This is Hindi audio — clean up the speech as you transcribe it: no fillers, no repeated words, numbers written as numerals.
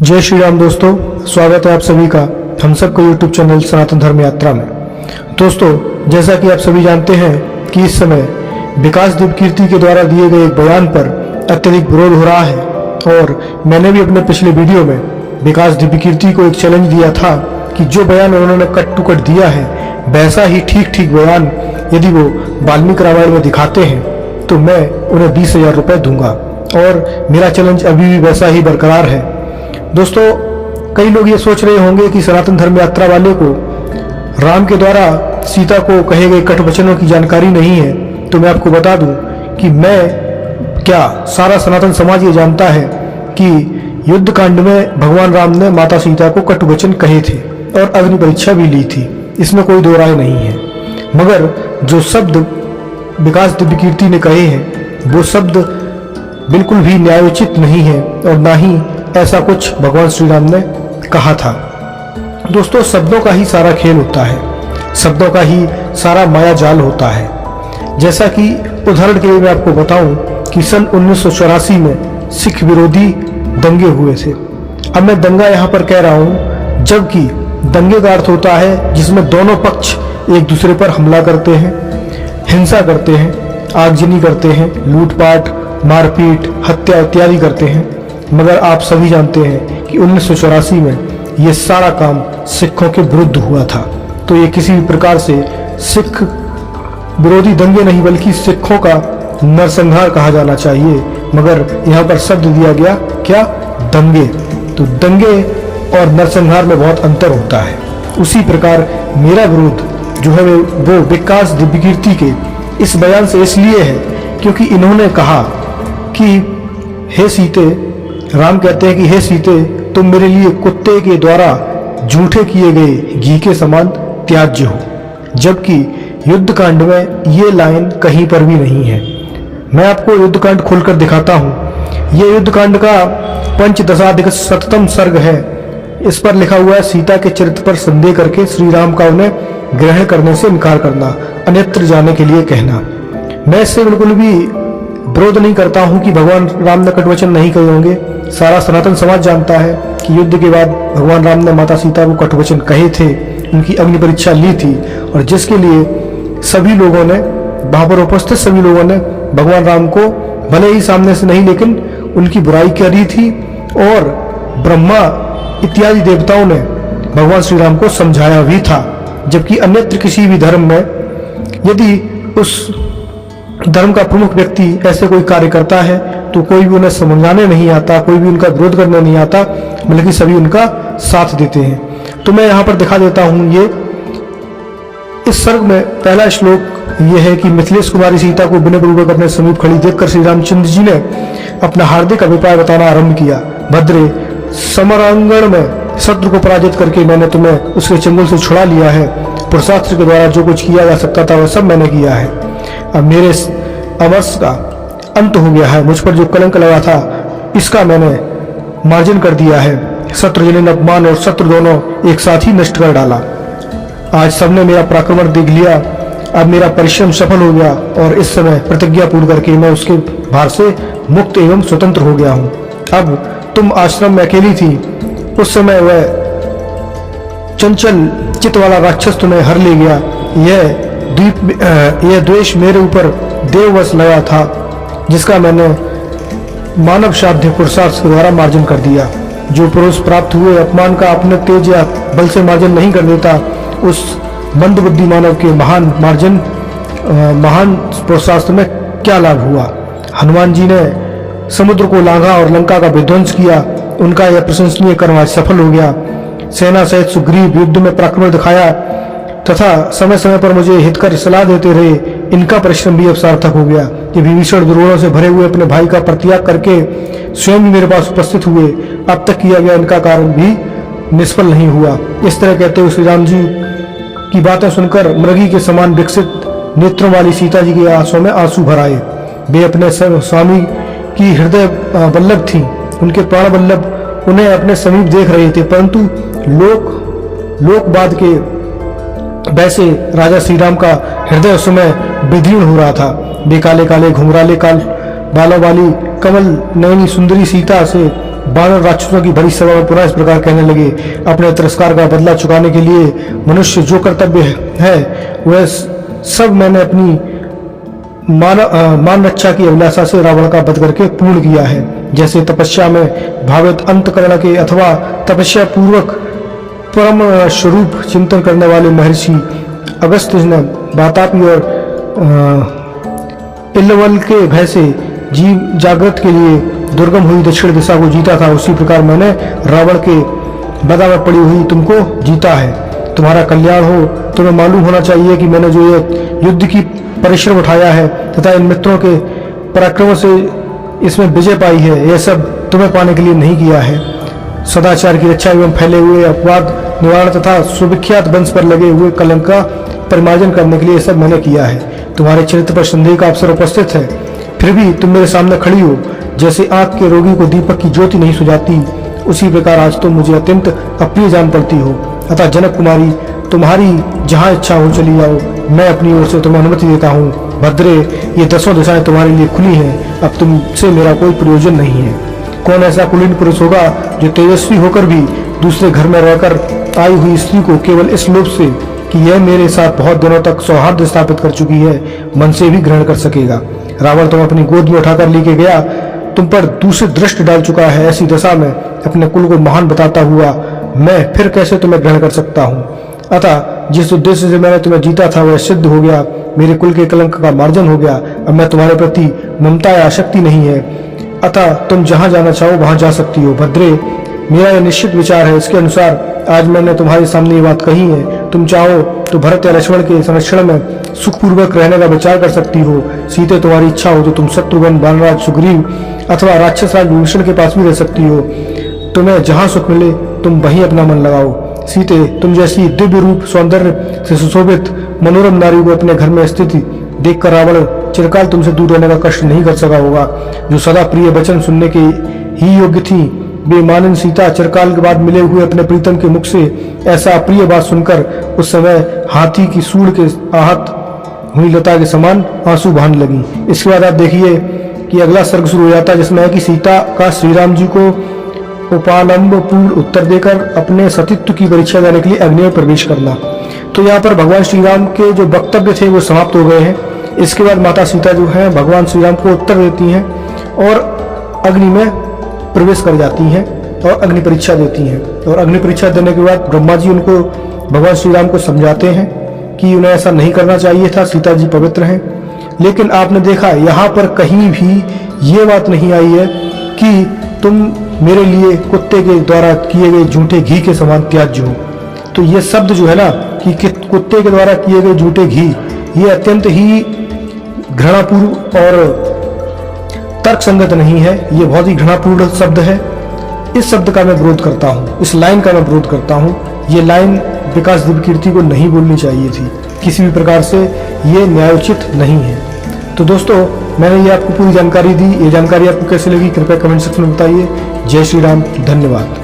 जय श्री राम दोस्तों, स्वागत है आप सभी का हम सबको यूट्यूब चैनल सनातन धर्म यात्रा में। दोस्तों, जैसा कि आप सभी जानते हैं कि इस समय विकास दिव्यकीर्ति के द्वारा दिए गए एक बयान पर अत्यधिक विरोध हो रहा है और मैंने भी अपने पिछले वीडियो में विकास दिव्यकीर्ति को एक चैलेंज दिया था कि जो बयान उन्होंने कट टू कट दिया है वैसा ही ठीक बयान यदि वो वाल्मीकि रामायण में दिखाते हैं तो मैं उन्हें 20,000 रुपये दूंगा और मेरा चैलेंज अभी भी वैसा ही बरकरार है। दोस्तों, कई लोग ये सोच रहे होंगे कि सनातन धर्म यात्रा वाले को राम के द्वारा सीता को कहे गए कट वचनों की जानकारी नहीं है, तो मैं आपको बता दूं कि मैं क्या सारा सनातन समाज ये जानता है कि युद्ध कांड में भगवान राम ने माता सीता को कट वचन कहे थे और अग्नि परीक्षा भी ली थी, इसमें कोई दो राय नहीं है। मगर जो शब्द विकास दिव्यकीर्ति ने कहे हैं वो शब्द बिल्कुल भी न्यायोचित नहीं है और ना ही ऐसा कुछ भगवान श्री राम ने कहा था। दोस्तों, शब्दों का ही सारा खेल होता है, शब्दों का ही सारा माया जाल होता है। जैसा कि उदाहरण के लिए मैं आपको बताऊं कि सन 1984 में सिख विरोधी दंगे हुए थे। अब मैं दंगा यहाँ पर कह रहा हूँ जबकि दंगे का अर्थ होता है जिसमें दोनों पक्ष एक दूसरे पर हमला करते हैं, हिंसा करते हैं, आगजनी करते हैं, लूटपाट, मारपीट, हत्या इत्यादि करते हैं। मगर आप सभी जानते हैं कि 1984 में ये सारा काम सिखों के विरुद्ध हुआ था, तो ये किसी भी प्रकार से सिख विरोधी दंगे नहीं बल्कि सिखों का नरसंहार कहा जाना चाहिए। मगर यहाँ पर शब्द दिया गया क्या, दंगे। तो दंगे और नरसंहार में बहुत अंतर होता है। उसी प्रकार मेरा विरोध जो है वो विकास दिव्यकीर्ति के इस बयान से इसलिए है क्योंकि इन्होंने कहा कि हे सीते, राम कहते हैं कि हे सीते, तुम मेरे लिए कुत्ते के द्वारा झूठे किए गए घी के समान त्याज्य हो, जबकि युद्धकांड में ये लाइन कहीं पर भी नहीं है। मैं आपको युद्धकांड खोलकर दिखाता हूँ। ये युद्धकांड का पंचदशाधिकशततम सर्ग है। इस पर लिखा हुआ है, सीता के चरित्र पर संदेह करके श्री राम का उन्हें ग्रहण करने से इनकार करना, अन्यत्र जाने के लिए कहना। मैं इससे बिल्कुल भी विरोध नहीं करता हूं कि भगवान राम ने कटवचन नहीं कहे होंगे। सारा सनातन समाज जानता है कि युद्ध के बाद भगवान राम ने माता सीता को कटवचन कहे थे, उनकी अग्नि परीक्षा ली थी और जिसके लिए सभी लोगों ने, वहां पर उपस्थित सभी लोगों ने भगवान राम को भले ही सामने से नहीं लेकिन उनकी बुराई करी थी और ब्रह्मा इत्यादि देवताओं ने भगवान श्री राम को समझाया भी था। जबकि अन्यत्र किसी भी धर्म में यदि उस धर्म का प्रमुख व्यक्ति ऐसे कोई कार्य करता है तो कोई भी उन्हें समझाने नहीं आता, कोई भी उनका विरोध करने नहीं आता, बल्कि सभी उनका साथ देते हैं। तो मैं यहाँ पर दिखा देता हूँ। ये इस सर्ग में पहला श्लोक ये है कि मिथिलेश कुमारी सीता को विनय पूर्वक अपने समीप खड़ी देखकर श्री रामचंद्र जी ने अपना हार्दिक अभिप्राय बताना आरंभ किया। भद्रे, समरांगण में शत्रु को पराजित करके मैंने तुम्हें उसके चंगुल से छुड़ा लिया है। पुरुषास्त्र के द्वारा जो कुछ किया जा सकता था वह सब मैंने किया है। अब मेरे अमरस का अंत हो गया है। मुझ पर जो कलंक लगा था इसका मैंने मार्जन कर दिया है। शत्रुजन अपमान और शत्रु दोनों एक साथ ही नष्ट कर डाला। आज सबने मेरा पराक्रम देख लिया। अब मेरा परिश्रम सफल हो गया और इस समय प्रतिज्ञा पूर्ण करके मैं उसके भार से मुक्त एवं स्वतंत्र हो गया हूँ। अब तुम आश्रम में अकेली थी, उस समय वह चंचल चित्त वाला राक्षस तुम्हें हर ले गया। यह द्वेष मेरे ऊपर देववश लगा था जिसका मैंने मानव साध्य पुरुषार्थ के द्वारा मार्जन कर दिया। जो पुरुष प्राप्त हुए अपमान का अपने तेज या बल से मार्जन नहीं कर देता, उस मंद बुद्धि मानव के महान पुरुषार्थ में क्या लाभ हुआ। हनुमान जी ने समुद्र को लांघा और लंका का विध्वंस किया। उनका यह प्रशंसनीय कर्म आज सफल हो गया। सेना सहित सुग्रीव युद्ध में पराक्रम दिखाया तथा समय समय पर मुझे हितकर सलाह देते रहे। इनका परिश्रम भी अब सार्थक हो गया। ये विभीषण दुर्गुणों से भरे हुए अपने भाई का परित्याग करके स्वयं मेरे पास उपस्थित हुए। अब तक किया गया इनका कारण भी निष्फल नहीं हुआ। इस तरह कहते हुए श्री राम जी की बातें सुनकर मृगी के समान विकसित नेत्रों वाली सीता जी के आंसुओं में आंसू भर आए। वे अपने स्वामी की हृदय वल्लभ थी, उनके प्राण वल्लभ उन्हें अपने समीप देख रहे थे, परंतु लोकवाद के वैसे राजा श्री राम का हृदय उस समय विदीर्ण हो रहा था। वे काले काले घुंघराले काल बालों वाली कमल नयनी सुंदरी सीता से बानर राक्षसों की बड़ी सभा में पुनः इस प्रकार कहने लगे, अपने तिरस्कार का बदला चुकाने के लिए मनुष्य जो कर्तव्य है वह सब मैंने अपनी मान रक्षा की अभिलाषा से रावण का वध करके पूर्ण किया है। जैसे तपस्या में भावित अंतकरण के अथवा तपस्या पूर्वक परम स्वरूप चिंतन करने वाले महर्षि अगस्त्य ने वातापी और इल्वल के भय से जीव जागृत के लिए दुर्गम हुई दक्षिण दिशा को जीता था, उसी प्रकार मैंने रावण के बदा में पड़ी हुई तुमको जीता है। तुम्हारा कल्याण हो। तुम्हें मालूम होना चाहिए कि मैंने जो ये युद्ध की परिश्रम उठाया है तथा इन मित्रों के पराक्रमों से इसमें विजय पाई है, यह सब तुम्हें पाने के लिए नहीं किया है। सदाचार की रक्षा एवं फैले हुए अपवाद निवारण तथा सुविख्यात वंश पर लगे हुए कलंक का परिमार्जन करने के लिए सब मैंने किया है। तुम्हारे चरित्र पर संदेह का अवसर उपस्थित है, फिर भी तुम मेरे सामने खड़ी हो। जैसे आंख के रोगी को दीपक की ज्योति नहीं सुझाती, उसी प्रकार आज तुम मुझे अत्यंत अप्रिय जान पड़ती हो। अतः जनक कुमारी, तुम्हारी जहाँ इच्छा हो चली जाओ, मैं अपनी ओर से तुम्हें अनुमति देता हूँ। भद्रे, ये 10 दिशाएं तुम्हारे लिए खुली हैं, अब तुमसे मेरा कोई प्रयोजन नहीं है। कौन ऐसा कुलीन पुरुष होगा जो तेजस्वी होकर भी दूसरे घर में रहकर आई हुई स्त्री को केवल इस लोभ से कि यह मेरे साथ बहुत दिनों तक सौहार्द स्थापित कर चुकी है, मन से भी ग्रहण कर सकेगा। रावण तुम अपनी गोद में उठाकर लेके गया, तुम पर दूसरी दृष्टि डाल चुका है। ऐसी दशा में अपने कुल को महान बताता हुआ मैं फिर कैसे तुम्हें ग्रहण कर सकता हूँ। अतः जिस उद्देश्य से मैंने तुम्हें जीता था वह सिद्ध हो गया, मेरे कुल के कलंक का मार्जन हो गया। अब मैं तुम्हारे प्रति ममता या आसक्ति नहीं है, अतः तुम जहाँ जाना चाहो वहां जा सकती हो। भद्रे, मेरा यह निश्चित विचार है, इसके अनुसार आज मैंने तुम्हारे सामने ये बात कही है। तुम चाहो तो भरत या लक्ष्मण के संरक्षण में सुखपूर्वक रहने का विचार कर सकती हो। सीते, तुम्हारी इच्छा हो तो तुम शत्रुघ्न, बानराज सुग्रीव अथवा राक्षस राज विभीषण के पास भी रह सकती हो। तुम्हें जहां सुख मिले तुम वहीं अपना मन लगाओ। सीते, तुम जैसी दिव्य रूप सौंदर्य से सुशोभित मनोरम नारी को अपने घर में स्थित देखकर रावण चिरकाल तुमसे दूर रहने का कष्ट नहीं कर सका होगा। जो सदा प्रिय वचन सुनने के ही योग्य थी, बेमानन सीता चिरकाल के बाद मिले हुए अपने प्रीतम के मुख से ऐसा अप्रिय बात सुनकर उस समय हाथी की सूंड के आहत हुई लता के समान आंसू बहाने लगी। इसके बाद आप देखिए कि अगला सर्ग शुरू हो जाता है, जिसमें है कि सीता का श्री राम जी को उपालंब पूर्ण उत्तर देकर अपने सतीत्व की परीक्षा देने के लिए अग्नि में प्रवेश करना। तो यहाँ पर भगवान श्री राम के जो वक्तव्य थे वो समाप्त हो गए हैं। इसके बाद माता सीता जो है भगवान श्री राम को उत्तर देती हैं और अग्नि में प्रवेश कर जाती हैं और अग्नि परीक्षा देती हैं। और अग्नि परीक्षा देने के बाद ब्रह्मा जी उनको भगवान श्री राम को समझाते हैं कि उन्हें ऐसा नहीं करना चाहिए था, सीता जी पवित्र हैं। लेकिन आपने देखा यहाँ पर कहीं भी ये बात नहीं आई है कि तुम मेरे लिए कुत्ते के द्वारा किए गए झूठे घी के समान त्याज्य हो। तो ये शब्द जो है ना कि कुत्ते के द्वारा किए गए झूठे घी, ये अत्यंत ही घृणापूर्ण और तर्क संगत नहीं है, ये बहुत ही घृणापूर्ण शब्द है। इस शब्द का मैं विरोध करता हूँ, इस लाइन का मैं विरोध करता हूँ। ये लाइन विकास दिव्यकीर्ति को नहीं बोलनी चाहिए थी, किसी भी प्रकार से ये न्यायोचित नहीं है। तो दोस्तों, मैंने ये आपको पूरी जानकारी दी। ये जानकारी आपको कैसी लगी कृपया कमेंट सेक्शन में बताइए। जय श्री राम, धन्यवाद।